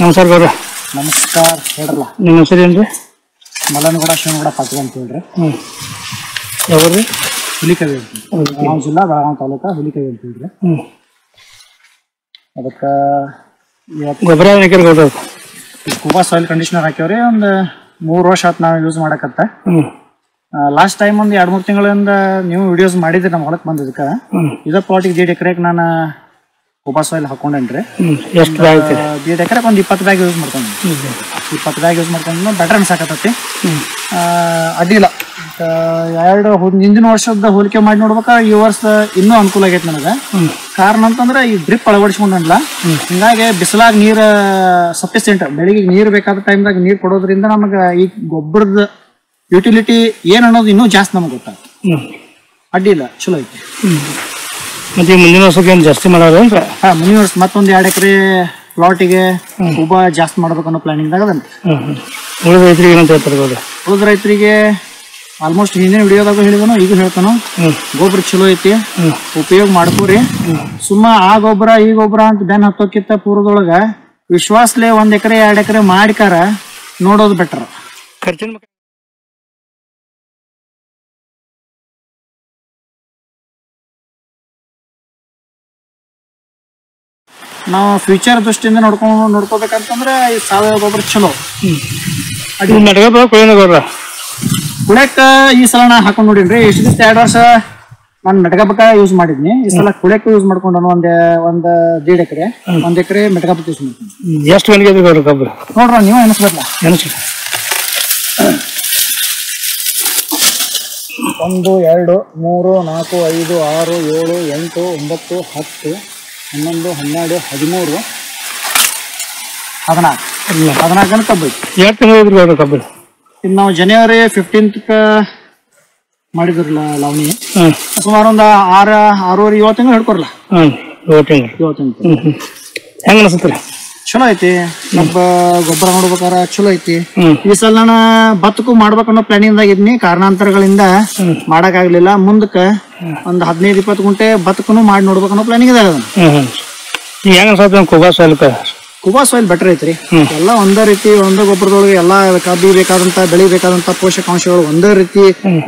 ನಮಸ್ಕಾರ ಗೌಡ್ರ. ನಮಸ್ಕಾರ ಹೇಳ್ರಲ್ಲ. ನಿಮ್ಮ ಹೆಸರು ಏನ್ರಿ? ಮಲನಗೌಡ ಶಿವನಗೌಡ ಪಾಟೀಲ್ ಅಂತ ಹೇಳ್ರಿ. ಯಾವ್ರಿ? ಹುಲಿಕವಿ ಅಂತ. ಬೆಳಗಾವಿ ಜಿಲ್ಲಾ ಬೆಳಗಾವಿ ತಾಲೂಕು ಹುಲಿಕವಿ ಅಂತ ಹೇಳ್ರಿ. ಅದಕ್ಕೆ ಗೊಬ್ಬರ ಹಾಕಿರಿ ಗೌಡ್ರ? ಸ್ಕೂಬಾ ಸಾಯಿಲ್ ಕಂಡೀಷನರ್ ಹಾಕ್ಯವ್ರಿ. ಒಂದು 3 ವರ್ಷ ಆಯ್ತು ನಾವು ಯೂಸ್ ಮಾಡಕತ್ತ. ಲಾಸ್ಟ್ ಟೈಮ್ ಒಂದು 2-3 ತಿಂಗಳಿಂದ ನೀವು ವಿಡಿಯೋಸ್ ಮಾಡಿದ್ರಿ ನಮ್ಮ ಹೊಲಕ್ಕೆ ಬಂದಿದ್ದಕ್ಕೆ. ಇದೇ ಪ್ಲಾಟಿಗೆ 1.5 ಎಕರೆಗೆ ನಾನು ಸ್ಕೂಬಾ ಸಾಯಿಲ್ ಹಾಕೊಂಡೇನ್ರಿ. ಎಷ್ಟು ಬ್ಯಾಗ್? 1.5 ಎಕರೆಗೆ ಒಂದು 20 ಬ್ಯಾಗ್ ಯೂಸ್ ಮಾಡ್ಕೊಂಡು 20 ಬ್ಯಾಗ್ ಯೂಸ್ ಮಾಡ್ಕೊಂಡು ಬೆಟರ್ ಅನ್ಸಾಕತ್ತೈತಿ. ಅಡ್ಡಿಲ್ಲ. ಹಿಂದಿನ ವರ್ಷದ ಹೋಲಿಕೆ ಮಾಡಿ ನೋಡ್ಬೇಕ ಈ ವರ್ಷ ಇನ್ನೂ ಅನುಕೂಲ ಆಗೈತೆ ನನಗೆ. ಕಾರಣ ಅಂತಂದ್ರೆ ಈ ಡ್ರಿಪ್ ಅಳವಡಿಸ್ಕೊಂಡಲ್ಲ, ಹಿಂಗಾಗಿ ಬಿಸಿಲಾಗ ನೀರು ಸಫಿಸಿಯೆಂಟ್, ಬೆಳಿಗ್ಗೆ ನೀರು ಬೇಕಾದ ಟೈಮ್ದಾಗ ನೀರು ಕೊಡೋದ್ರಿಂದ ನಮಗೆ ಈ ಗೊಬ್ಬರದ ಯುಟಿಲಿಟಿ ಏನ್ ಅನ್ನೋದು ಇನ್ನೂ ಜಾಸ್ತಿ ನಮಗೆ ಗೊತ್ತಾಗ್ತದೆ. ಅಡ್ಡಿಲ್ಲ, ಚಲೋ ಐತಿ. ಮತ್ತೆ ಮುಂದಿನ ವರ್ಷಕ್ಕೆ ಏನು ಜಾಸ್ತಿ ಮಾಡೋದು? ಮುಂದಿನ ವರ್ಷ ಮತ್ತೊಂದು 2 ಎಕರೆ ಪ್ಲಾಟಿಗೆ ಸ್ಕೂಬಾ ಜಾಸ್ತಿ ಮಾಡ್ಬೇಕು ಅನ್ನೋ ಪ್ಲಾನಿಂಗ್ದಾಗ ಅದನ್ನ. ಉಳಿದ ರೈತರಿಗೆ ಏನಂತ ಹೇಳ್ತಾರೆ ಗೌಡ್ರ? ಉಳಿದ ರೈತರಿಗೆ ಆಲ್ಮೋಸ್ಟ್ ಹಿಂದಿನ ವಿಡಿಯೋದಾಗ ಹೇಳಿದನು, ಈಗ ಹೇಳ್ತಾನು, ಗೊಬ್ಬರ ಚಲೋ ಐತಿ, ಉಪಯೋಗ ಮಾಡ್ಕೋರಿ. ಸುಮ್ಮ ಆ ಗೊಬ್ಬರ ಈ ಗೊಬ್ಬರ ಅಂತ ಬೆನ್ ಹತ್ತೋಕ್ಕಿಂತ ಪೂರ್ವದೊಳಗ ವಿಶ್ವಾಸಲೆ 1 ಎಕರೆ 2 ಎಕರೆ ಮಾಡಿಕಾರ ನೋಡೋದು ಬೆಟರ್. ಖರ್ಚಿನ ನಾವು ಫ್ಯೂಚರ್ ದೃಷ್ಟಿಯಿಂದ ನೋಡ್ಕೋಬೇಕಂತಂದ್ರೆ ಈ ಸಾವಯವ ಗೊಬ್ಬರ ಚಲೋ. ಗೌಡ್ರ ಕುಳ್ಯಾಕ ಈ ಸಲ ನಾ ಹಾಕೊಂಡ್ ನೋಡಿನ್ರಿ. ಎಷ್ಟು ದಿವಸ 2 ವರ್ಷ ನಾನು ಮೆಟಕಾಬಕ ಯೂಸ್ ಮಾಡಿದ್ನಿ. ಈ ಸಲ ಕುಳ್ಯಾಕ ಯೂಸ್ ಮಾಡ್ಕೊಂಡು ಒಂದ್ 1.5 ಎಕರೆ 1 ಎಕರೆ ಮೆಟಕಾಬಕ ಯೂಸ್ ಮಾಡ್ತೀನಿ. ಎಷ್ಟು ಗಂಟೆ ಗೌಡ್ರ ಗೊಬ್ಬರ ನೋಡ್ರ ನೀವು ಎನಿಸ್ಬೇಕಲ್ಲ. 1 2 3 4 5 6 7 8 9 10 11 12 13 14 ಕಬ್ಬು ಐತಿ. 2 ತಿಂಗಳು ಇದ್ರಿ ಗೌಡ್ರ ಕಬ್ಬು. ಇದು ನಾವು ಜನವರಿ 15ಕ ಮಾಡಿದ್ರಲ್ಲ ಲಾವಣಿ. ಸುಮಾರು ಒಂದು 6-7 ತಿಂಗಳು ಹಿಡ್ಕೊರ್ಲ. 7 ತಿಂಗಳು ಹೆಂಗ ಅನ್ಸತ್ರಿ? ಚಲೋ ಐತಿ. ಗೊಬ್ಬರ ನೋಡ್ಬೇಕಾರ ಚಲೋ ಐತಿ. ಈ ಸಲ ನಾನು ಭತ್ತಕ್ಕೂ ಮಾಡ್ಬೇಕನ್ನೋ ಪ್ಲಾನಿಂಗ್ ಆಗಿದ್ನಿ. ಕಾರಣಾಂತರಗಳಿಂದ ಮಾಡಕ್ ಆಗ್ಲಿಲ್ಲ. ಮುಂದಕ್ಕೆ ಒಂದು 15-20 ಗುಂಟೆ ಭತ್ತಕ್ಕೂ ಮಾಡಿ ನೋಡ್ಬೇಕನ್ನೋ ಪ್ಲಾನಿಂಗ್ ಇದಾಗ. ಹೆಂಗ ಅನ್ಸತ್ತ Scuba soil? Scuba soil better ಐತ್ರಿ. ಎಲ್ಲ ಒಂದೇ ರೀತಿ, ಒಂದೇ ಗೊಬ್ಬರದೊಳಗೆ ಎಲ್ಲ ಕಬ್ಬಿ ಬೇಕಾದಂತ ಬೆಳಿ ಬೇಕಾದಂತ ಪೋಷಕಾಂಶಗಳು ಒಂದೇ ರೀತಿ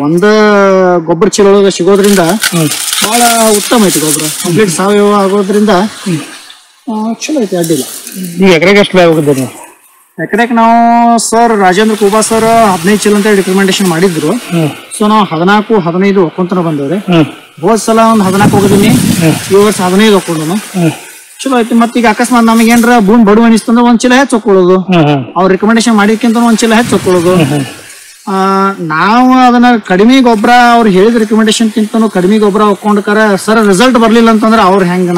ಒಂದೇ ಗೊಬ್ಬರ ಚೀಲ ಒಳಗೆ ಸಿಗೋದ್ರಿಂದ ಬಹಳ ಉತ್ತಮ ಐತಿ. ಗೊಬ್ಬರ ಕಂಪ್ಲೀಟ್ ಸಾವಯವ ಆಗೋದ್ರಿಂದ ಚಲೋ ಐತಿ, ಅಡ್ಡಿಲ್ಲ. ಈಗ ಎಕರೆಗೆ ಎಷ್ಟು ಬ್ಯಾಗ್ ಹೋಗಿದ್ದೀರಿ? ಎಕರೆಗೆ ನಾವು ಸರ್ ರಾಜೇಂದ್ರ ಕುಬಾ ಸರ್ 15 ಚೀಲ ಅಂತ ರಿಕಮೆಂಡೇಶನ್ ಮಾಡಿದ್ರು. ಸೊ ನಾವು 14-15 ಒಕ್ಕೊಂತನ ಬಂದವ್ರಿ. ಹೋದ್ ಸಲ ಒಂದು 14 ಹೋಗಿದ್ದೀನಿ, ಈ ವರ್ಷ 15 ಒಕ್ಕೊಂಡು ಚಲೋ ಐತಿ. ಮತ್ತ ಈಗ ಅಕಸ್ಮಾತ್ ನಮಗೆ ಏನ್ರ ಭೂಮಿ ಬಡು ಅನಿಸ್ತಂದ್ರೆ 1 ಚೀಲ ಹೆಚ್ಚು ಹೊಕ್ಕೊಳ್ಳೋದು, ಅವ್ರ ರಿಕಮೆಂಡೇಶನ್ ಮಾಡಿದ್ಕಿಂತ 1 ಚೀಲ ಹೆಚ್ಚು ಹೊಕ್ಕೊಳ್ಳೋದು. ನಾವು ಅದನ್ನ ಕಡಿಮೆ ಗೊಬ್ಬರ ಅವ್ರು ಹೇಳಿದ ರಿಕಮೆಂಡೇಶನ್ ಕಿಂತನೂ ಕಡಿಮೆ ಗೊಬ್ಬರ ಹೊಕ್ಕೊಂಡ್ಕಾರ ಸರ್ ರಿಸಲ್ಟ್ ಬರ್ಲಿಲ್ಲ ಅಂತಂದ್ರೆ ಅವ್ರ ಹೆಂಗ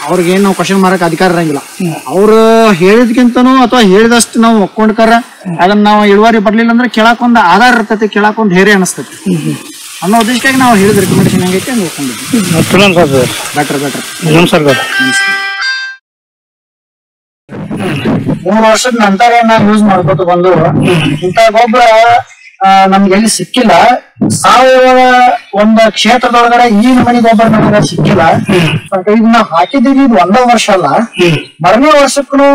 ಅವ್ರಿಗೆ ಏನ್ ನಾವು ಕ್ವಶನ್ ಮಾಡಕ್ ಅಧಿಕಾರ ಇರಂಗಿಲ್ಲ. ಅವ್ರು ಹೇಳಿದ್ಕಿಂತನೂ ಅಥವಾ ಹೇಳಿದಷ್ಟು ನಾವು ಹೊಕ್ಕೊಂಡ್ಕಾರ ಅದನ್ನ ನಾವು ಇಳುವರಿ ಬರ್ಲಿಲ್ಲ ಅಂದ್ರೆ ಕೇಳಾಕ್ ಒಂದು ಆಧಾರ ಇರ್ತೈತಿ, ಕೇಳಾಕ್ ಒಂದು ಧೈರ್ಯ ಅನಿಸ್ತೈತಿ ಅನ್ನೋ ಉದ್ದೇಶಕ್ಕಾಗಿ ನಾವು ಹೇಳಿದ ರಿಕಮೆಂಡೇಶನ್ ಹೆಂಗೈತಿ ಹಂಗೆ ಹೊಕ್ಕೊಂಡಿದ್ವಿ. ಬೆಟರ್. ನಮಸ್ಕಾರ ಗೌಡ್ರ. 3 ವರ್ಷದ ನಂತರ ನಾವು ಯೂಸ್ ಮಾಡ್ಕೊತ ಬಂದು ಇಂಥ ಗೊಬ್ಬರ ನಮ್ಗೆ ಎಲ್ಲಿ ಸಿಕ್ಕಿಲ್ಲ. ಸಾವಯವ ಒಂದು ಕ್ಷೇತ್ರದೊಳಗಡೆ ಈ ಮನೆ ಗೊಬ್ಬರ ನಮಗೆ ಸಿಕ್ಕಿಲ್ಲ. ಇದನ್ನ ಹಾಕಿದ್ದೀವಿ. ಇದು 1 ವರ್ಷ ಅಲ್ಲ, ಬರನೇ ವರ್ಷಕ್ಕೂ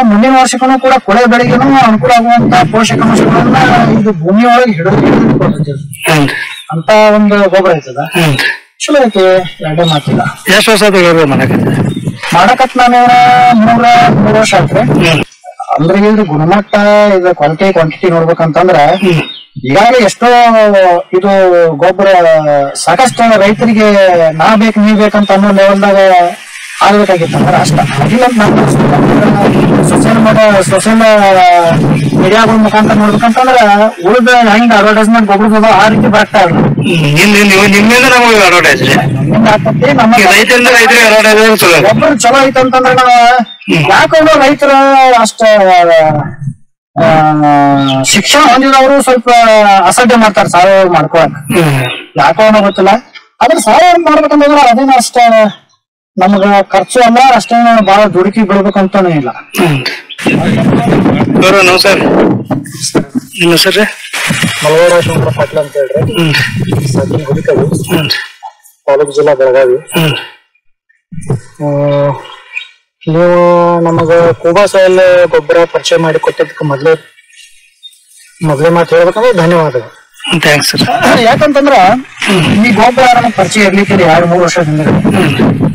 ಮುಂದಿನ ವರ್ಷಕ್ಕೂ ಕೂಡ ಕೊಳೆ ಬೆಳೆಗೂ ಅನುಕೂಲ ಆಗುವಂತ ಪೋಷಕಾಂಶಗಳನ್ನ ಇದು ಭೂಮಿಯೊಳಗೆ ಹಿಡಿದು ಅಂತ ಒಂದು ಗೊಬ್ಬರ ಐತದ. ಚಲೋ ಐತಿ, ಎರಡೇ ಮಾತಿಲ್ಲ. ಎಷ್ಟು ವರ್ಷ ಆಯ್ತು ಮಾಡಕತ್ ನಾನು 3 ವರ್ಷ ಆಯ್ತ್ರಿ. ಅಂದ್ರೆ ಇದ್ರ ಗುಣಮಟ್ಟ, ಇದ್ರ ಕ್ವಾಂಟಿಟಿ ನೋಡ್ಬೇಕಂತಂದ್ರ ಈಗಾಗಲೇ ಎಷ್ಟೋ ಇದು ಗೊಬ್ಬರ ಸಾಕಷ್ಟು ರೈತರಿಗೆ ನಾ ಬೇಕು ನೀವ್ ಬೇಕಂತ ಅನ್ನೋ ಲೆವೆಲ್ದಾಗ ಆಗ್ಬೇಕಾಗಿತ್ತಂದ್ರ ಅಷ್ಟ ಅದಿಲ್ಲ. ಸೋಷಿಯಲ್ ಮೀಡಿಯಾಗಳ ಮುಖಾಂತರ ನೋಡ್ಬೇಕಂತಂದ್ರ ಉಳಿದ ಹೆಂಗ್ ಅಡ್ವರ್ಟೈಸ್ಮೆಂಟ್ ಗೊಬ್ಬರದ ಆ ರೀತಿ ಬರ್ತಾ ಇಲ್ಲ. ಗೊಬ್ಬರ ಚಲೋ ಐತಂತಂದ್ರ ನಾವ್ ಯಾಕಂದ್ರೆ ರೈತರ ಅಷ್ಟ ಶಿಕ್ಷಣ ಹೊಂದಿದವರು ಸ್ವಲ್ಪ ಅಸಡ್ಡೆ ಮಾಡ್ತಾರ ಸಾವಯವ ಮಾಡ್ಕೊಳಕ್. ಯಾಕೋ ಗೊತ್ತಿಲ್ಲ. ಆದ್ರೆ ಸಾವಯವ ಮಾಡ್ಬೇಕಂತಂದ್ರೆ ಅದೇನ ಅಷ್ಟ ನಮ್ಗ ಖರ್ಚು ಅಲ್ಲ, ಅಷ್ಟೇ ಬಹಳ ದುಡುಕಿ ಬೆಳ್ಬೇಕಂತಾನು ಇಲ್ಲ. ನಮಸ್ಕಾರ. ನಿಮ್ಮ ಹೆಸರು? ಮಲಗೌಡ ಶಿವನಗೌಡ ಪಾಟೀಲ್ ಅಂತ ಹೇಳ್ರಿ. ಹುಲಿಕವಿ, ತಾಲೂಕು ಜಿಲ್ಲಾ ಬೆಳಗಾವಿ. ನೀವು ನಮಗ ಕೂಬಾ ಸಾಯಿಲ್ ಗೊಬ್ಬರ ಪರಿಚಯ ಮಾಡಿ ಕೊಟ್ಟಿದ್ದಕ್ಕೆ ಮೊದಲೇ ಮಾತು ಹೇಳ್ಬೇಕಂದ್ರೆ ಧನ್ಯವಾದಗಳು. Thanks sir. ಯಾಕಂತಂದ್ರ ಈ ಗೊಬ್ಬರ ನಮಗ್ ಪರಿಚಯ ಇರ್ಲಿಕ್ಕೆ 2-3 ವರ್ಷದ ಹಿಂದೆ,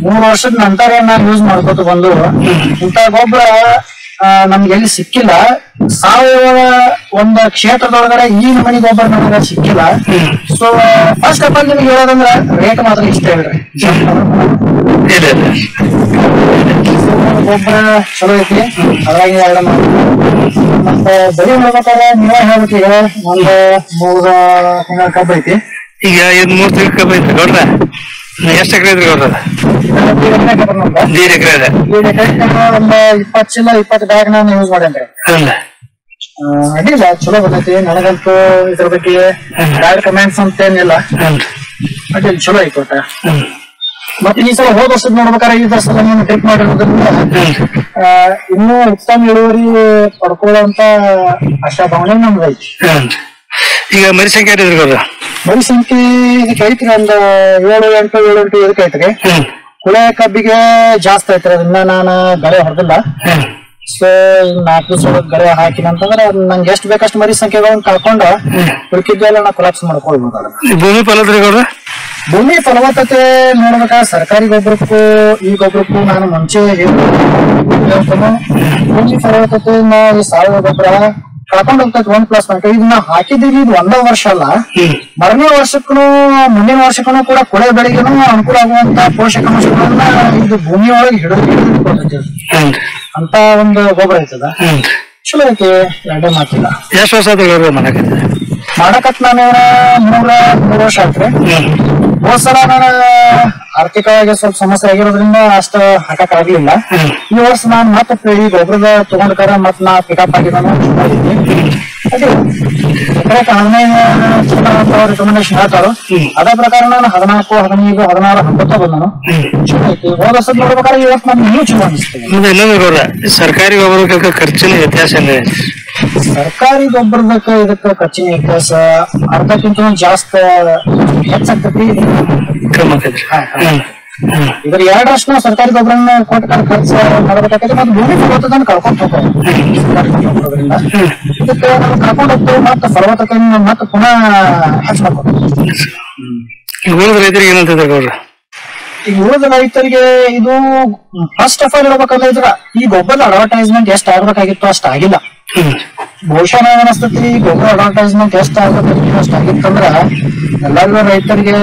3 ವರ್ಷದ ನಂತರ ನಾನ್ ಯೂಸ್ ಮಾಡ್ಕೊತ ಬಂದು ಇಂತ ಗೊಬ್ಬರ ನಮ್ಗೆ ಎಲ್ಲಿ ಸಿಕ್ಕಿಲ್ಲ. ಸಾವಯವ ಒಂದು ಕ್ಷೇತ್ರದೊಳಗಡೆ ಈ ನಮನಿ ಗೊಬ್ಬರ ನಮಗ ಸಿಕ್ಕಿಲ್ಲ. ಸೊ ಫಸ್ಟ್ ಆಫ್ ಆಲ್ ನಿಮ್ಗೆ ಹೇಳೋದಂದ್ರ ರೇಟ್ ಮಾತ್ರ ಇಷ್ಟ ಹೇಳ್ರಿ. ಗೊಬ್ಬರ ಚಲೋ ಐತಿ, ಅದ್ರಾಗಿ ಎರಡು ಮತ್ತೆ ಬರೀ ನೋಡ್ಬೇಕಾದ್ರೆ ನೀವೇ ಹೇಳ್ಬೇಕೀಗ ಒಂದು 3 ತಿಂಗಳ ಕಬ್ಬ ಐತಿ. ಈಗ 3 ತಿಂಗಳ ಕಬ್ಬ ಐತಿ ಗೌಡ್ರ. ಎಷ್ಟು ಎಕರೆ ಐತ್ರಿ ಗೌಡ್ರ? 2 ಎಕರೆ ಇದೆ. ಒಂದು 20 ಚೀಲ 20 ಬ್ಯಾಗ್ ನಾನು ಯೂಸ್ ಮಾಡೇನ್ರಿ. ಅಡ್ಡಿಲ್ಲ, ಚಲೋ ಬಂದೈತಿ. ನನಗಂತೂ ಇದ್ರ ಬಗ್ಗೆ ಬ್ಯಾಡ್ ಕಮೆಂಟ್ಸ್ ಅಂತ ಏನಿಲ್ಲ. ಅಡ್ಡಿಲ್ಲ, ಚಲೋ ಐತಿ ಒಟ್ಟ. ಮತ್ತೆ ಈ ಸಲ ಹೋದ ವರ್ಷದ ನೋಡ್ಬೇಕಾದ್ರೆ ಈ ಸಲ ನೀವು ಟ್ರಿಪ್ ಮಾಡಿರೋದ್ರಿಂದ ಇನ್ನೂ ಉತ್ತಮ ಇಳುವರಿ ಪಡ್ಕೊಳ್ಳುವಂತ ಆಶಾಭಾವನೆ ನಮ್ದು ಐತಿ. ಈಗ ಮರಿ ಸಂಖ್ಯೆ ಐತ್ರಿ ಗೌಡ್ರ? ಮರಿ ಸಂಖ್ಯೆ ಇದಕ್ಕೆ ಐತ್ರಿ ಒಂದು 7-8 ಇದಕ್ಕೆ ಐತ್ರಿ. ಕುಳೆ ಕಬ್ಬಿಗೆ ಜಾಸ್ತಿ ಐತ್ರಿ. ಅದನ್ನ ನಾನು ಗಳೆ ಹೊಡೆದಿಲ್ಲ. ಸೊ 4 ದಿವಸ ಗಳೆ ಹಾಕಿನಂತಂದ್ರೆ ನಂಗೆ ಎಷ್ಟು ಬೇಕಷ್ಟು ಮರಿ ಸಂಖ್ಯೆಗಳನ್ನ ಕಳ್ಕೊಂಡು ಉಳ್ಕಿದ್ದೆಲ್ಲ ನಾ ಕೊಲಾಪ್ಸ್ ಮಾಡ್ಕೊಳ್ಬೋದು. ಭೂಮಿ ಫಲದ್ರಿ ಗೌಡ್ರ? ಭೂಮಿ ಫಲವತ್ತತೆ ನೋಡ್ಬೇಕಾದ್ರೆ ಸರ್ಕಾರಿ ಗೊಬ್ಬರಕ್ಕೂ ಈ ಗೊಬ್ಬರಕ್ಕೂ ನಾನು ಮುಂಚೆ ಭೂಮಿ ಫಲವತ್ತತೆ ಈ ಸಾವಯವ ಗೊಬ್ಬರ ಕಳ್ಕೊಂಡು ಹೋಗ್ತೈತಿ 1+1. ಇದನ್ನ ಹಾಕಿದೀವಿ, ಇದು 1 ವರ್ಷ ಅಲ್ಲ, ಮರನೇ ವರ್ಷಕ್ಕೂ ಮುಂದಿನ ವರ್ಷಕ್ಕೂ ಕೂಡ ಕುಳೆ ಬೆಳೆಗೂ ಅನುಕೂಲ ಆಗುವಂತ ಪೋಷಕಾಂಶಗಳನ್ನ ಇದು ಭೂಮಿಯೊಳಗೆ ಹಿಡಿದು ಅಂತ ಒಂದು ಗೊಬ್ಬರ ಐತದ. ಚಲೋ ಐತಿ, ಎರಡೇ ಮಾತಿಲ್ಲ. ಎಷ್ಟು ವರ್ಷ ಆಯ್ತು ಮಾಡಕತ್ ನಾನು 3 ವರ್ಷ ಆಯ್ತ್ರಿ. ಹೋದ್ ಸಲ ನಾನು ಆರ್ಥಿಕವಾಗಿ ಸ್ವಲ್ಪ ಸಮಸ್ಯೆ ಆಗಿರೋದ್ರಿಂದ ಅಷ್ಟ ಹಾಕಕ್ ಆಗ್ಲಿಲ್ಲ. ಈ ವರ್ಷ ನಾನ್ ಮತ್ತೆ ಈ ಗೊಬ್ಬರದ ತಗೊಂಡ್ಕಾರ ಮತ್ ನಾ ಪಿಕಪ್ ಆಗಿದ್ದಾನು ಎಕರೆಗೆ 15 ರೆಕಮೆಂಡೇಶನ್ ಹೇಳ್ತಾರೋ ಅದ ಪ್ರಕಾರ ನಾನು 14, 15, 16 ಹಾಕೋತಾ ಬಂದನು. ಚಲೋ ಐತಿ. ಹೋದ ವರ್ಷ ನೋಡ್ಬೇಕಾದ್ರೆ ಈ ವರ್ಷ ನಮ್ಗೆ ಇನ್ನೂ ಚಲೋ ಅನಿಸ್ತೇವೆ. ಸರ್ಕಾರಿ ಗೊಬ್ಬರಕ್ಕೆ ಖರ್ಚಿನ ವ್ಯತ್ಯಾಸ ಇದೆ. ಸರ್ಕಾರಿ ಗೊಬ್ಬರದಕ್ಕ ಇದಕ್ಕ ಖರ್ಚಿನ ವ್ಯತ್ಯಾಸ ಅರ್ಧಕ್ಕಿಂತ ಜಾಸ್ತಿ ಹೆಚ್ಚಾಗ್ತೈತಿ. ಇದ್ರ 2 ನಾವು ಸರ್ಕಾರಿ ಗೊಬ್ಬರನ್ನ ಕೊಟ್ಟು ಖರ್ಚು ಮಾಡ್ಬೇಕಾಗ್ತದೆ. ಮತ್ತೆ ಭೂಮಿ ಫಲವತ್ತತೆಯನ್ನು ಕಳ್ಕೊಂಡ್ ಹೋಗೋದ್ರಿಂದ ಇದಕ್ಕೆ ನಾವು ಕಳ್ಕೊಂಡು ಹೋಗ್ತೇವೆ. ಮತ್ತೆ ಫಲವತ್ತತೆಯನ್ನು ಮತ್ತೆ ಪುನಃ ಹೆಚ್ಚು ಮಾಡ್ಕೊತೀವಿ. ರೈತರಿಗೆ ಏನಂತಿದ್ದಾರೆ ಗೌಡ್ರ? ಈಗ ಉಳಿದ ರೈತರಿಗೆ ಇದು ಫಸ್ಟ್ ಆಫ್ ಆಲ್ ಹೇಳ್ಬೇಕಂದ್ರೆ ಇದ್ರ ಈ ಗೊಬ್ಬರದ ಅಡ್ವರ್ಟೈಸ್ಮೆಂಟ್ ಎಷ್ಟು ಆಗ್ಬೇಕಾಗಿತ್ತು ಅಷ್ಟ ಆಗಿಲ್ಲ. ಬಹುಶಃ ನಾವ್ ಅನಿಸ್ತೈತಿ ಗೊಬ್ಬರ ಅಡ್ವರ್ಟೈಸ್ಮೆಂಟ್ ಎಷ್ಟು ಆಗ್ಬೇಕಾಗಿತ್ತು ಅಷ್ಟ ಆಗಿತ್ತಂದ್ರ ಎಲ್ಲರಿಗೂ ರೈತರಿಗೆ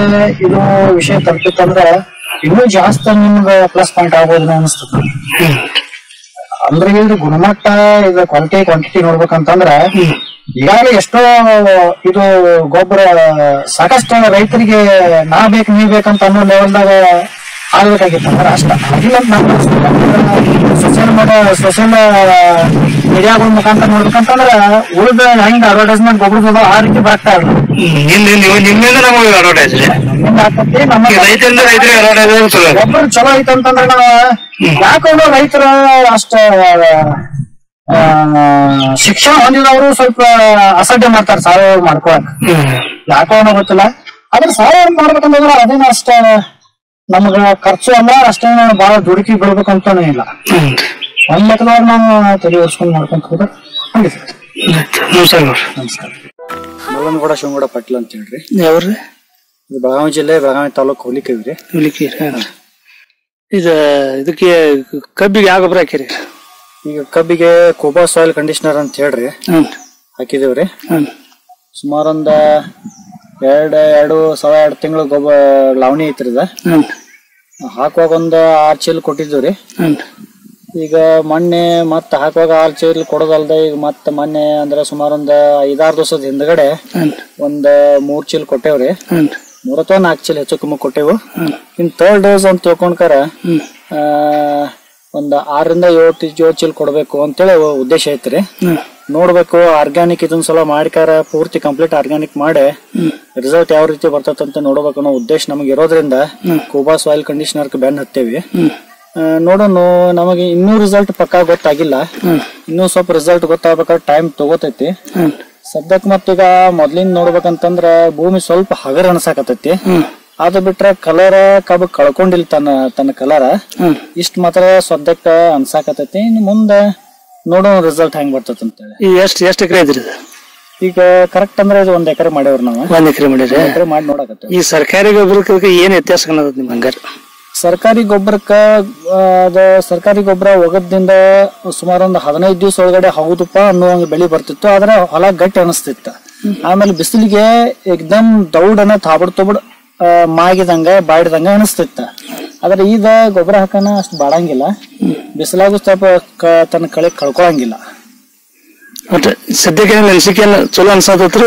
ಇದು ವಿಷಯ ತಲುಪಿತ್ತಂದ್ರ ಇನ್ನೂ ಜಾಸ್ತಿ ನಿಮ್ಗೆ ಪ್ಲಸ್ ಪಾಯಿಂಟ್ ಆಗ್ಬೋದು ಅನಿಸ್ತದ. ಅಂದ್ರೆ ಇದ್ರ ಗುಣಮಟ್ಟ ಇದು ಕ್ವಾಂಟಿಟಿ ನೋಡ್ಬೇಕಂತಂದ್ರ ಈಗಾಗಲೇ ಎಷ್ಟೋ ಇದು ಗೊಬ್ಬರ ಸಾಕಷ್ಟು ರೈತರಿಗೆ ನಾ ಬೇಕು ನೀವ್ ಬೇಕಂತ ಅನ್ನೋ ಲೆವೆಲ್ದಾಗ ಆಗ್ಬೇಕಾಗಿತ್ತು. ಅಂದ್ರೆ ಅಷ್ಟ ಆಗಿಲ್ಲ ಸೋಷಿಯಲ್ ಮೀಡಿಯಾಗಳ ಮುಖಾಂತರ ನೋಡ್ಬೇಕಂತಂದ್ರ ಉಳಿದ ಹೆಂಗ್ ಅಡ್ವರ್ಟೈಸ್ಮೆಂಟ್ ಗೊಬ್ಬರದ ಆ ರೀತಿ ಬರ್ತಾ ಇಲ್ಲ. ಗೊಬ್ಬರ ಚಲೋ ಐತಂತಂದ್ರೆ ನಾವು ಯಾಕಂದ್ರೆ ರೈತರ ಅಷ್ಟ ಶಿಕ್ಷಣ ಹೊಂದಿದವರು ಸ್ವಲ್ಪ ಅಸಡ್ಡೆ ಮಾಡ್ತಾರೆ ಸಾವಯವ ಮಾಡ್ಕೊಳಕ್. ಯಾಕೋ ಗೊತ್ತಿಲ್ಲ. ಆದ್ರೆ ಸಾವಯವ ಮಾಡ್ಬೇಕಂದ್ರೆ ಅದೇನ ಅಷ್ಟ ನಮ್ಗ ಖರ್ಚು ಅಲ್ಲ, ಅಷ್ಟೇ ಬಹಳ ದುಡುಕಿ ಬಿಡ್ಬೇಕಂತಾನು ಇಲ್ಲ. ಒಂದ್ ಲೆಕ್ಕದವ್ರು ನಾವು ತಲೆ ಓಡಿಸ್ಕೊಂಡ್ ಮಾಡ್ಕೊಂತ ಹೋದ್ರೆ ಹಂಗೆ ಸರ್. ನಮಸ್ಕಾರ. ಮಲ್ಲನಗೌಡ ಶಿವಗೌಡ ಪಾಟೀಲ್ ಅಂತ ಹೇಳ್ರಿ. ಯಾವ್ರಿ? ಇದು ಬೆಳಗಾವಿ ಜಿಲ್ಲೆ, ಬೆಳಗಾವಿ ತಾಲೂಕು ಹುಲಿಕೇರಿ. ಇದಕ್ಕೆ ಕಬ್ಬಿಗೆ ಯಾವ ಗೊಬ್ಬರ ಹಾಕಿರಿ? ಈಗ ಕಬ್ಬಿಗೆ ಕೂಬಾ ಸಾಯಿಲ್ ಕಂಡೀಷನರ್ ಅಂತ ಹೇಳ್ರಿ ಹಾಕಿದೇವ್ರಿ. ಸುಮಾರು ಒಂದ 2 ತಿಂಗಳ ಗೊಬ್ಬರ ಲಾವಣಿ ಐತ್ರಿ. ಇದ ಹಾಕುವಾಗ ಒಂದ್ 6 ಚೀಲ ಕೊಟ್ಟಿದ್ದೀವ್ರಿ. ಈಗ ಮೊನ್ನೆ ಮತ್ತ ಹಾಕುವಾಗ 6 ಚೀಲ ಕೊಡೋದಲ್ದ ಈಗ ಮತ್ತ ಮೊನ್ನೆ ಅಂದ್ರೆ ಸುಮಾರು ಒಂದ್ 5-6 ದಿವಸದ ಹಿಂದ್ಗಡೆ ಒಂದ್ 3 ಚೀಲ ಕೊಟ್ಟೇವ್ರಿ. 3 ಅಥವಾ 4 ಚೀಲ ಹೆಚ್ಚು ಕಮ್ಮಿ ಕೊಟ್ಟೇವು. ಇನ್ 3rd ಡೋಸ್ ಅಂತ ತಿಳ್ಕೊಂಡ್ಕಾರ ಒಂದ್ 6 ರಿಂದ 7 ಚೀಲ ಕೊಡ್ಬೇಕು ಅಂತೇಳಿ ಉದ್ದೇಶ ಐತ್ರಿ. ನೋಡ್ಬೇಕು ಆರ್ಗ್ಯಾನಿಕ್ ಇದೊಂದ್ ಸಲ ಮಾಡಿಕಾರ ಪೂರ್ತಿ ಕಂಪ್ಲೀಟ್ ಆರ್ಗ್ಯಾನಿಕ್ ಮಾಡಿ ರಿಸಲ್ಟ್ ಯಾವ ರೀತಿ ಬರ್ತದಂತ ನೋಡ್ಬೇಕು ಅನ್ನೋ ಉದ್ದೇಶ ನಮಗೆ ಇರೋದ್ರಿಂದ ಕೂಬಾ ಸಾಯಿಲ್ ಕಂಡೀಷನರ್ ಬೆನ್ ಹತ್ತೇವಿ. ನೋಡೋಣ, ನಮಗೆ ಇನ್ನೂ ರಿಸಲ್ಟ್ ಪಕ್ಕಾ ಗೊತ್ತಾಗಿಲ್ಲ. ಇನ್ನೂ ಸ್ವಲ್ಪ ರಿಸಲ್ಟ್ ಗೊತ್ತಾಗ್ಬೇಕಾದ್ರೆ ಟೈಮ್ ತಗೋತೈತಿ. ಸದ್ಯಕ್ ಮತ್ತೀಗ ಮೊದ್ಲಿಂದ ನೋಡ್ಬೇಕಂತಂದ್ರ ಭೂಮಿ ಸ್ವಲ್ಪ ಹಗರ್ ಅನ್ಸಾಕತೈತಿ. ಅದು ಬಿಟ್ರೆ ಕಲರ್ ಕಬ್ಬು ಕಳ್ಕೊಂಡಿಲ್ಲ ತನ್ನ ಕಲರ್ ಇಷ್ಟ ಮಾತ್ರ ಸದ್ಯಕ್ಕ ಅನ್ಸಾಕತೈತಿ. ಇನ್ನು ಮುಂದೆ ನೋಡೋಣ ರಿಸಲ್ಟ್ ಹೆಂಗ್ ಬರ್ತೈತಿ ಅಂತೇಳಿ. ಎಷ್ಟು ಎಕರೆ ಐತ್ರಿ ಈಗ ಕರೆಕ್ಟ್ ಅಂದ್ರೆ ಇದು 1 ಎಕರೆ ಮಾಡ್ಯಾವ್ರಿ ನಾವು. 1 ಎಕರೆ ಮಾಡಿರಿ. ಎಕರೆ ಮಾಡಿ ನೋಡಕತ್ತೇವೆ. ಈ ಸರ್ಕಾರಿ ಗೊಬ್ಬರಕ್ಕೆ ಏನ್ ವ್ಯತ್ಯಾಸ ಕಾಣತೈತಿ ನಿಮ್ ಹಂಗಾರ? ಸರ್ಕಾರಿ ಗೊಬ್ಬರಕ್ಕ ಸರ್ಕಾರಿ ಗೊಬ್ಬರ ಒಗದಿಂದ ಸುಮಾರು ಒಂದು 15 ದಿವಸ ಒಳಗಡೆ ಹೌದಪ್ಪ ಅನ್ನುವಂಗ ಬೆಳಿ ಬರ್ತಿತ್ತು. ಆದ್ರೆ ಹೊಲ ಗಟ್ಟಿ ಅನಿಸ್ತಿತ್ತ. ಆಮೇಲೆ ಬಿಸಿಲಿಗೆ ಏಕ್ದಮ್ ದೌಡನ ತಾಬಡ್ ಮಾಗಿದಂಗ ಬಾಡಿದಂಗ ಅನಿಸ್ತಿತ್ತ. ಆದ್ರೆ ಈಗ ಗೊಬ್ಬರ ಹಾಕನ ಅಷ್ಟು ಬಾಡಂಗಿಲ್ಲ, ಬಿಸಿಲಾಗೂ ಸ್ವಲ್ಪ ತನ್ನ ಕಳೆ ಕಳ್ಕೊಳಂಗಿಲ್ಲ. ಸದ್ಯಕ್ಕೆ ಚಲೋ ಅನ್ಸತ್ರಿ?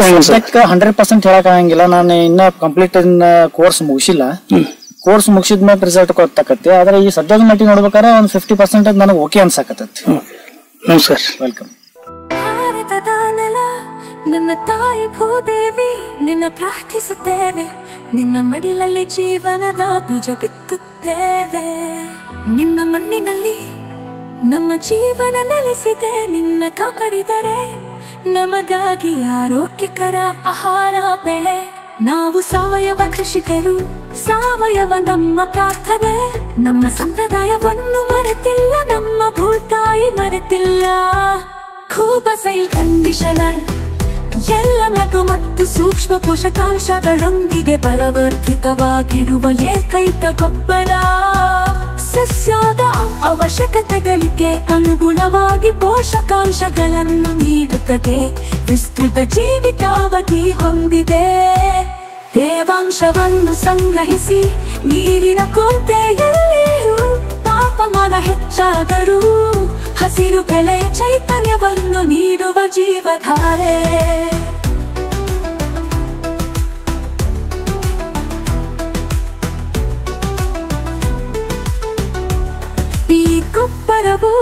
100% ಹೇಳಕ್ ಆಗಂಗಿಲ್ಲ. ನಾನು ಇನ್ನ ಕಂಪ್ಲೀಟ್ ಕೋರ್ಸ್ ಮುಗಿಸಿಲ್ಲ. ಕೋರ್ಸ್ ಮುಗಿಸಿದ್ಮೇಲೆ ರಿಸಲ್ಟ್ ಗೊತ್ತಾಕತಿ. ಆದ್ರೆ ಈ ಸದ್ಯದ ಮಟ್ಟಿಗೆ ನೋಡ್ಬೇಕಾದ್ರೆ ಒಂದು 50% ನನಗೆ ಓಕೆ ಅನ್ಸಾಕತ್ತೈತಿ. ನಮಸ್ಕಾರ, ವೆಲ್ಕಮ್. ನನ್ನ ತಾಯಿ ಭೂದೇವಿ ನಿನ್ನ ಪ್ರಾರ್ಥಿಸುತ್ತೇವೆ, ನಿನ್ನ ಮಡಿಲಲ್ಲಿ ಜೀವನದ ಬೀಜ ಬಿತ್ತುತ್ತೇವೆ. ನಿನ್ನ ಮಣ್ಣಿನಲ್ಲಿ ನಮ್ಮ ಜೀವನ ನೆಲೆಸಿದೆ, ನಿನ್ನ ಕಾಪಾಡಿದರೆ ನಮಗಾಗಿ ಆರೋಗ್ಯಕರ ಆಹಾರ ಬೆಳೆ. ನಾವು ಸಾವಯವ ಕೃಷಿಕರು, ಸಾವಯವ ನಮ್ಮ ಪ್ರಾರ್ಥನೆ. ನಮ್ಮ ಸಂಪ್ರದಾಯವನ್ನು ಮರೆತಿಲ್ಲ, ನಮ್ಮ ಭೂತಾಯಿ ಮರೆತಿಲ್ಲ. ಖೂಬಸೈಲ್ ಕಂಡೀಷನರ್ ಎಲ್ಲ ಲಘು ಮತ್ತು ಸೂಕ್ಷ್ಮ ಪೋಷಕಾಂಶಗಳೊಂದಿಗೆ ಬಲವರ್ಧಿತವಾಗಿರುವ ಏಕೈಕ ಗೊಬ್ಬರ. ಸಸ್ಯದ ಅವಶ್ಯಕತೆಗಳಿಗೆ ಅನುಗುಣವಾಗಿ ಪೋಷಕಾಂಶಗಳನ್ನು ನೀಡುತ್ತದೆ. ವಿಸ್ತೃತ ಜೀವಿತಾವಧಿ ಹೊಂದಿದೆ. ತೇವಾಂಶವನ್ನು ಸಂಗ್ರಹಿಸಿ ನೀರಿನ ಕೊರತೆಯಲ್ಲಿಯೂ ತಾಪಮಾನ ಹೆಚ್ಚಾದರೂ ಹಸಿರು ಬೆಳೆಯ ಚೈತನ್ಯವನ್ನು ನೀಡುವ ಜೀವಧಾರೆ. ಈ ಗೊಬ್ಬರವು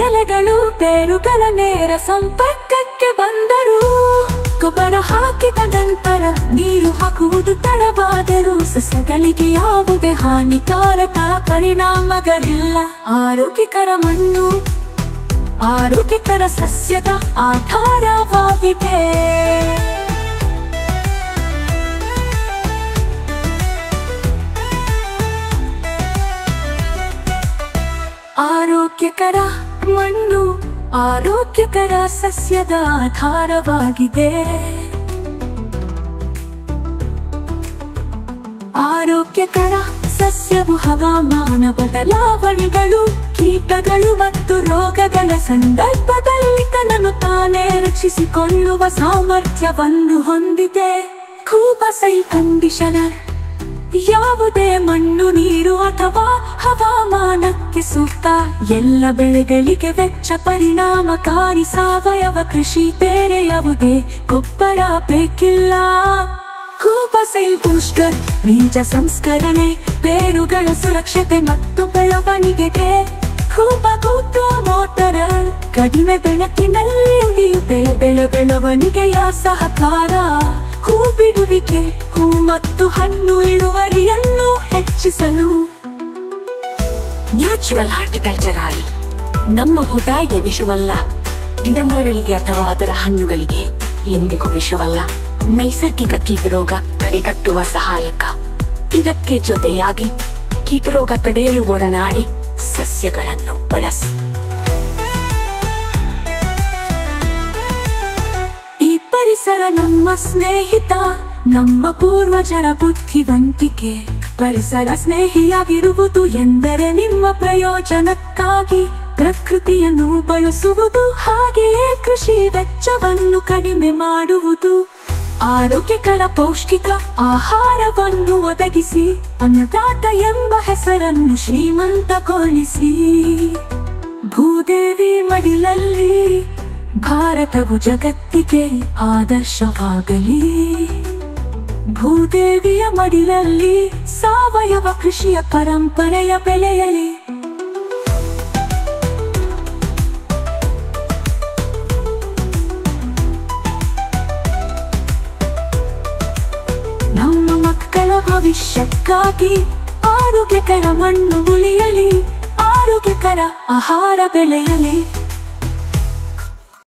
ಎಲೆಗಳು ಬೇರುಗಳ ನೇರ ಸಂಪರ್ಕಕ್ಕೆ ಬಂದರೂ ಗೊಬ್ಬರ ಹಾಕಿದ ನಂತರ ನೀರು ಹಾಕುವುದು ತಡವಾದರೂ ಸಸ್ಯಗಳಿಗೆ ಯಾವುದೇ ಹಾನಿಕಾರಕ ಪರಿಣಾಮಗಳಿಲ್ಲ. ಆರೋಗ್ಯಕರ ಮಣ್ಣು ಆರೋಗ್ಯಕರ ಸಸ್ಯದ ಆಧಾರವಾಗಿದೆ. ಆರೋಗ್ಯಕರ ಮಣ್ಣು ಆರೋಗ್ಯಕರ ಸಸ್ಯದ ಆಧಾರವಾಗಿದೆ. ಆರೋಗ್ಯಕರ ಸಸ್ಯವು ಹವಾಮಾನ ಬದಲಾವಣೆಗಳು, ಕೀಟಗಳು ಮತ್ತು ರೋಗಗಳ ಸಂದರ್ಭದಲ್ಲಿ ತನ್ನನ್ನು ತಾನೇ ರಕ್ಷಿಸಿಕೊಳ್ಳುವ ಸಾಮರ್ಥ್ಯವನ್ನು ಹೊಂದಿದೆ. ಖೂಬಸೈಲ್ ಕಂಡೀಷನರ್ ಯಾವುದೇ ಮಣ್ಣು, ನೀರು ಅಥವಾ ಹವಾಮಾನಕ್ಕೆ ಸೂಕ್ತ. ಎಲ್ಲ ಬೆಳೆಗಳಿಗೆ ವೆಚ್ಚ ಪರಿಣಾಮಕಾರಿ ಸಾವಯವ ಕೃಷಿ. ಬೇರೆ ಯಾವುದೇ ಗೊಬ್ಬರ ಬೇಕಿಲ್ಲ. ಖೂಬಸೈಲ್ ಬೂಸ್ಟರ್ ಬೀಜ ಸಂಸ್ಕರಣೆ, ಬೇರುಗಳ ಸುರಕ್ಷತೆ ಮತ್ತು ಬೆಳವಣಿಗೆಗೆ. ಖೂಬಗೂತು ಮೋಟರ್ ಕಡಿಮೆ ಬೆಳಕಿನಲ್ಲಿ ಉಳಿಯುತ್ತೆ ಬೆಳವಣಿಗೆಯ ಸಹಕಾರ. ಹೂ ಬಿಡುವಿಕೆ, ಹೂ ಮತ್ತು ಹಣ್ಣು ಇಳುವರಿಯನ್ನು ಹೆಚ್ಚಿಸಲು. ನ್ಯಾಚುರಲ್ ಹಾರ್ಟಿಕಲ್ಚರ್ ನಮ್ಮ ಭೂತಾಯಿಗೆ ವಿಷವಲ್ಲ, ಗಿಡಮರಗಳಿಗೆ ಅಥವಾ ಅದರ ಹಣ್ಣುಗಳಿಗೆ ಎಂದಿಗೂ ವಿಷವಲ್ಲ. ನೈಸರ್ಗಿಕ ಕೀಟರೋಗ ತಡೆಗಟ್ಟುವ ಸಹಾಯಕ. ಇದಕ್ಕೆ ಜೊತೆಯಾಗಿ ಕೀಟರೋಗ ತಡೆಯಲು ಒಡನಾಡಿ ಸಸ್ಯಗಳನ್ನು ಬಳಸಿ. ಈ ಪರಿಸರ ನಮ್ಮ ಸ್ನೇಹಿತ, ನಮ್ಮ ಪೂರ್ವಜರ ಬುದ್ಧಿವಂತಿಕೆ. ಪರಿಸರ ಸ್ನೇಹಿಯಾಗಿರುವುದು ಎಂದರೆ ನಿಮ್ಮ ಪ್ರಯೋಜನಕ್ಕಾಗಿ ಪ್ರಕೃತಿಯನ್ನು ಬಳಸುವುದು, ಹಾಗೆಯೇ ಕೃಷಿ ವೆಚ್ಚವನ್ನು ಕಡಿಮೆ ಮಾಡುವುದು. ಆರೋಗ್ಯಕರ ಪೌಷ್ಟಿಕ ಆಹಾರವನ್ನು ಒದಗಿಸಿ ಅನ್ನದಾತ ಎಂಬ ಹೆಸರನ್ನು ಶ್ರೀಮಂತಗೊಳಿಸಿ. ಭೂದೇವಿ ಮಡಿಲಲ್ಲಿ ಭಾರತವು ಜಗತ್ತಿಗೆ ಆದರ್ಶವಾಗಲಿ. ಭೂದೇವಿಯ ಮಡಿಲಲ್ಲಿ ಸಾವಯವ ಕೃಷಿಯ ಪರಂಪರೆಯ ಬೆಳೆಯಲಿ. ನಮ್ಮ ಮಕ್ಕಳ ಭವಿಷ್ಯಕ್ಕಾಗಿ ಆರೋಗ್ಯಕರ ಮಣ್ಣು ಉಳಿಯಲಿ, ಆರೋಗ್ಯಕರ ಆಹಾರ ಬೆಳೆಯಲಿ.